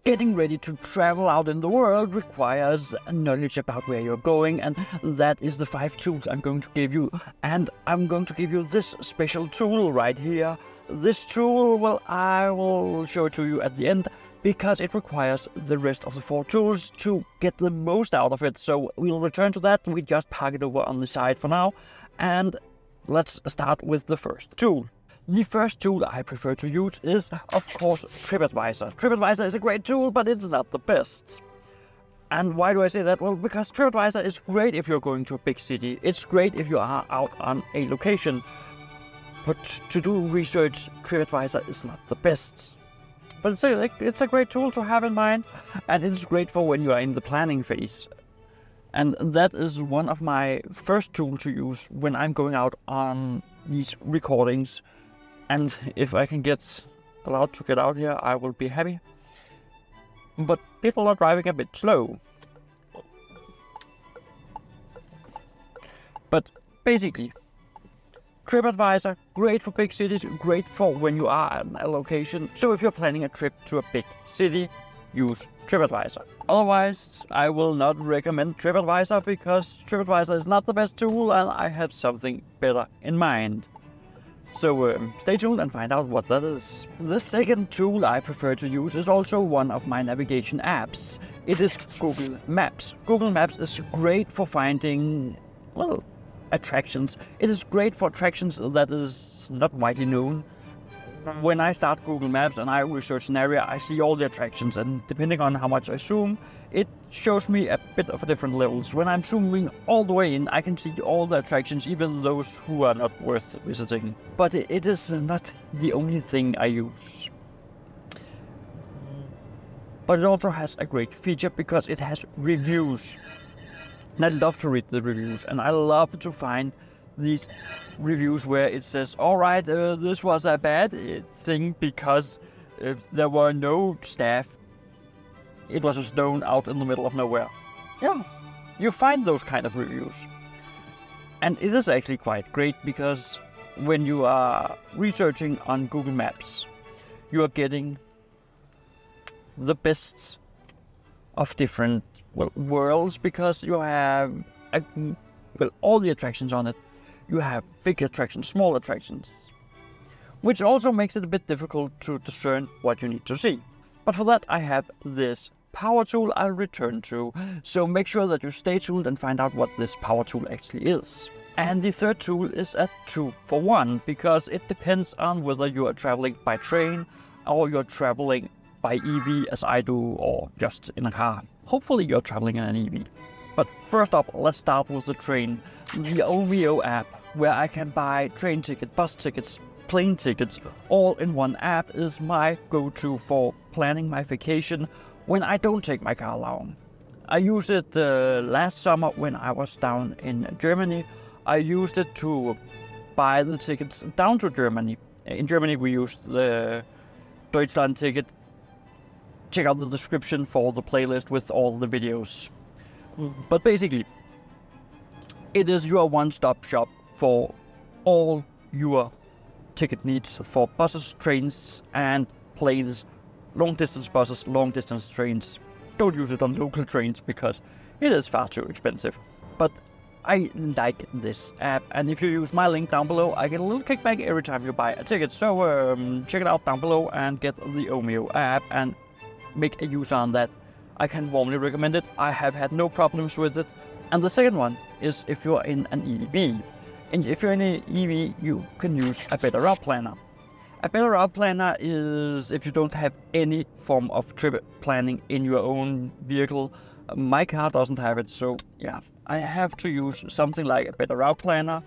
Getting ready to travel out in the world requires knowledge about where you're going, and that is the 5 tools I'm going to give you. And I'm going to give you this special tool right here. This tool, well, I will show it to you at the end, because it requires the rest of the 4 tools to get the most out of it. So we'll return to that. We just park it over on the side for now. And let's start with the first tool. The first tool I prefer to use is, of course, TripAdvisor. TripAdvisor is a great tool, but it's not the best. And why do I say that? Well, because TripAdvisor is great if you're going to a big city. It's great if you are out on a location. But to do research, TripAdvisor is not the best. But it's a great tool to have in mind, and it's great for when you are in the planning phase. And that is one of my first tools to use when I'm going out on these recordings. And if I can get allowed to get out here, I will be happy. But people are driving a bit slow. But basically, TripAdvisor, great for big cities, great for when you are at a location. So if you're planning a trip to a big city, use TripAdvisor. Otherwise, I will not recommend TripAdvisor, because TripAdvisor is not the best tool and I have something better in mind. So stay tuned and find out what that is. The second tool I prefer to use is also one of my navigation apps. It is Google Maps. Google Maps is great for finding, well, attractions. It is great for attractions that is not widely known. When I start Google Maps and I research an area, I see all the attractions, and depending on how much I zoom, it shows me a bit of different levels. When I'm zooming all the way in, I can see all the attractions, even those who are not worth visiting. But it is not the only thing I use. But it also has a great feature because it has reviews. And I love to read the reviews, and I love to find these reviews where it says, alright, this was a bad thing because there were no staff. It was a stone out in the middle of nowhere. Yeah, you find those kind of reviews. And it is actually quite great, because when you are researching on Google Maps, you are getting the best of different worlds, because you have all the attractions on it. You have big attractions, small attractions, which also makes it a bit difficult to discern what you need to see. But for that, I have this power tool I'll return to, so make sure that you stay tuned and find out what this power tool actually is. And the third tool is a 2-for-1, because it depends on whether you are traveling by train or you're traveling by EV as I do, or just in a car. Hopefully you're traveling in an EV. But first up, let's start with the train. The Omeo app, where I can buy train tickets, bus tickets, plane tickets, all in one app, is my go-to for planning my vacation when I don't take my car along. I used it last summer when I was down in Germany. I used it to buy the tickets down to Germany. In Germany we used the Deutschland ticket. Check out the description for the playlist with all the videos. But basically, it is your one-stop shop for all your ticket needs for buses, trains, and planes. Long-distance buses, long-distance trains. Don't use it on local trains because it is far too expensive. But I like this app, and if you use my link down below, I get a little kickback every time you buy a ticket. So check it out down below and get the Omeo app and make a use on that. I can warmly recommend it. I have had no problems with it. And the second one is if you're in an EV. And if you're in an EV, you can use a better route planner. A better route planner is if you don't have any form of trip planning in your own vehicle. My car doesn't have it, so yeah, I have to use something like a better route planner.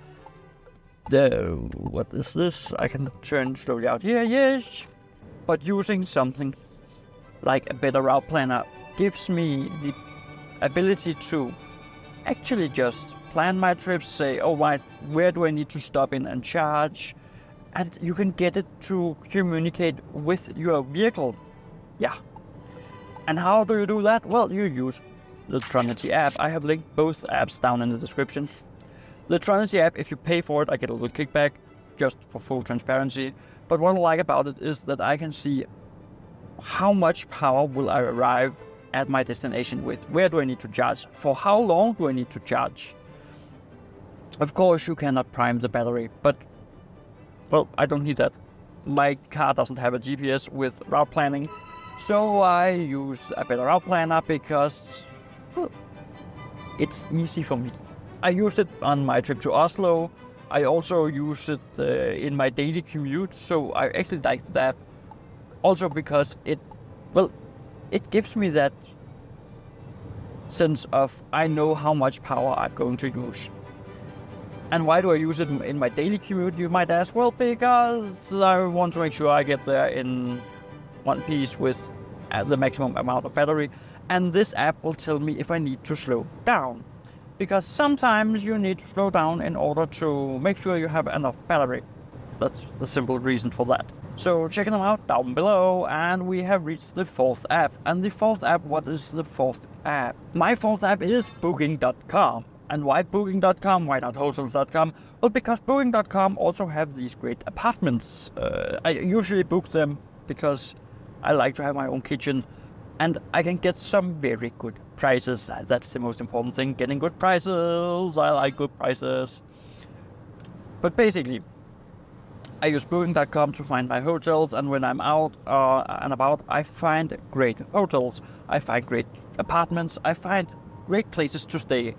What is this? I can turn slowly out here, yes. But using something like a better route planner gives me the ability to actually just plan my trips, say, oh right, where do I need to stop in and charge? And you can get it to communicate with your vehicle. Yeah. And how do you do that? Well, you use the Trinity app. I have linked both apps down in the description. The Trinity app, if you pay for it, I get a little kickback, just for full transparency. But what I like about it is that I can see how much power will I arrive at my destination with? Where do I need to charge? For how long do I need to charge? Of course, you cannot prime the battery, but, well, I don't need that. My car doesn't have a GPS with route planning, so I use a better route planner because, well, it's easy for me. I used it on my trip to Oslo. I also use it in my daily commute, so I actually like that. Also because it gives me that sense of I know how much power I'm going to use. And why do I use it in my daily commute, you might ask? Well, because I want to make sure I get there in one piece with the maximum amount of battery. And this app will tell me if I need to slow down. Because sometimes you need to slow down in order to make sure you have enough battery. That's the simple reason for that. So check them out down below, and we have reached the fourth app. And the fourth app, what is the fourth app? My fourth app is Booking.com. And why Booking.com? Why not Hotels.com? Well, because Booking.com also have these great apartments. I usually book them because I like to have my own kitchen, and I can get some very good prices. That's the most important thing, getting good prices. I like good prices. But basically, I use Booking.com to find my hotels, and when I'm out and about, I find great hotels. I find great apartments. I find great places to stay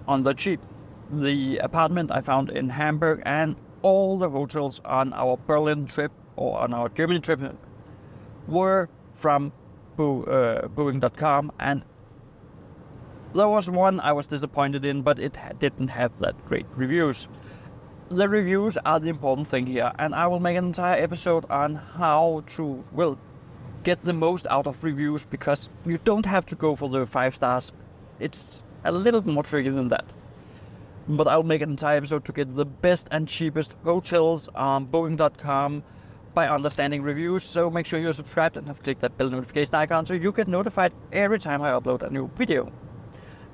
on the cheap. The apartment I found in Hamburg and all the hotels on our Berlin trip or on our Germany trip were from Booking.com, and there was one I was disappointed in, but it didn't have that great reviews. The reviews are the important thing here, and I will make an entire episode on how to, well, get the most out of reviews, because you don't have to go for the 5 stars. It's a little more tricky than that. But I'll make an entire episode to get the best and cheapest hotels on Booking.com by understanding reviews. So make sure you're subscribed and have clicked that bell notification icon so you get notified every time I upload a new video.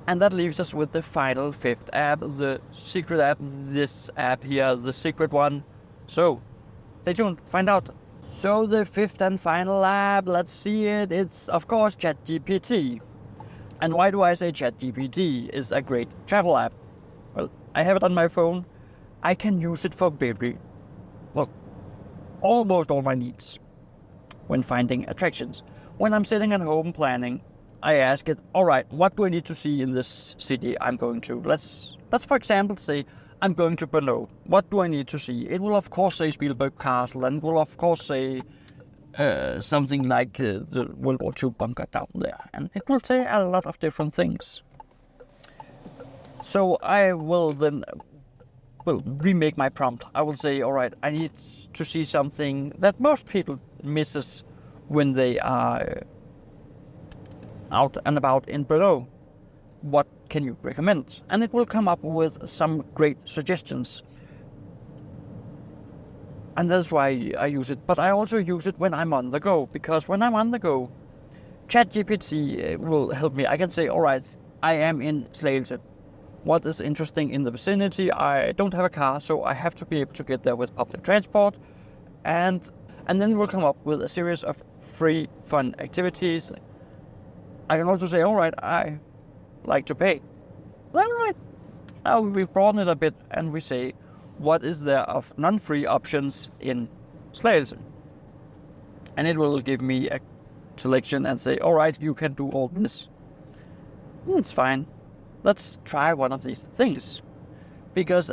And that leaves us with the final fifth app, the secret app, this app here, the secret one. So stay tuned, find out. So the fifth and final app, let's see it. It's of course ChatGPT. And why do I say ChatGPT is a great travel app? Well, I have it on my phone. I can use it for almost all my needs when finding attractions. When I'm sitting at home planning, I ask it, all right, what do I need to see in this city I'm going to? Let's for example say I'm going to Brno. What do I need to see? It will of course say Spielberg Castle, and will of course say something like the World War II bunker down there, and it will say a lot of different things. So I will then remake my prompt. I will say, all right, I need to see something that most people misses when they are out and about in Brno. What can you recommend? And it will come up with some great suggestions. And that's why I use it. But I also use it when I'm on the go, because when I'm on the go, ChatGPT will help me. I can say, all right, I am in Slagelse. What is interesting in the vicinity? I don't have a car, so I have to be able to get there with public transport. And then it will come up with a series of free, fun activities. I can also say, all right, I like to pay. All right. Now we broaden it a bit and we say, what is there of non-free options in Slagelse? And it will give me a selection and say, all right, you can do all this. It's fine. Let's try one of these things. Because,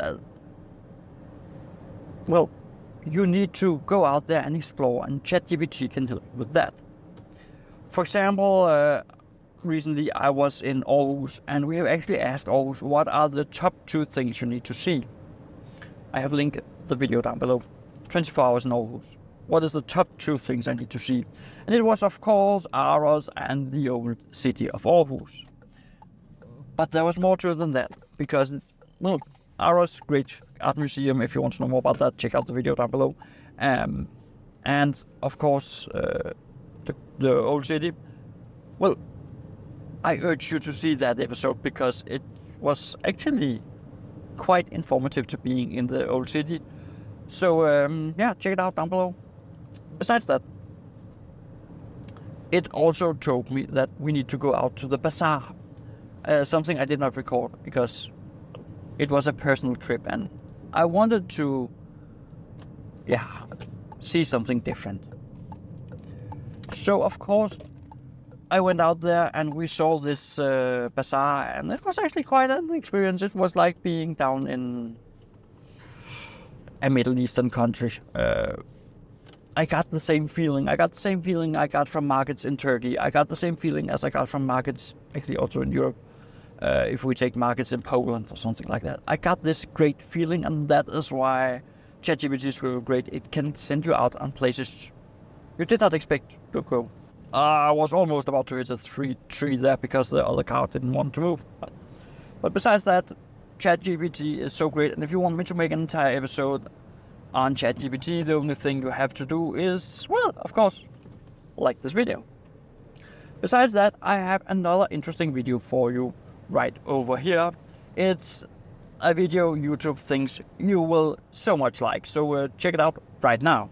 you need to go out there and explore, and ChatGPT can help with that. For example, recently I was in Aarhus, and we have actually asked Aarhus, what are the top 2 things you need to see? I have linked the video down below. 24 hours in Aarhus. What is the top 2 things I need to see? And it was, of course, Aros and the old city of Aarhus. But there was more to it than that, because, Aros, great art museum. If you want to know more about that, check out the video down below. And, of course, the old city. Well, I urge you to see that episode, because it was actually quite informative to being in the old city. So, check it out down below. Besides that, it also told me that we need to go out to the bazaar. Something I did not record because it was a personal trip and I wanted to, see something different. So of course, I went out there and we saw this bazaar, and it was actually quite an experience. It was like being down in a Middle Eastern country. I got the same feeling. I got from markets in Turkey. I got the same feeling as I got from markets, actually also in Europe. If we take markets in Poland or something like that. I got this great feeling, and that is why ChatGPT is really great. It can send you out on places you did not expect to go. I was almost about to hit a tree there because the other car didn't want to move. But besides that, ChatGPT is so great, and if you want me to make an entire episode on ChatGPT, the only thing you have to do is, well, of course, like this video. Besides that, I have another interesting video for you right over here. It's a video YouTube thinks you will so much like, so check it out right now.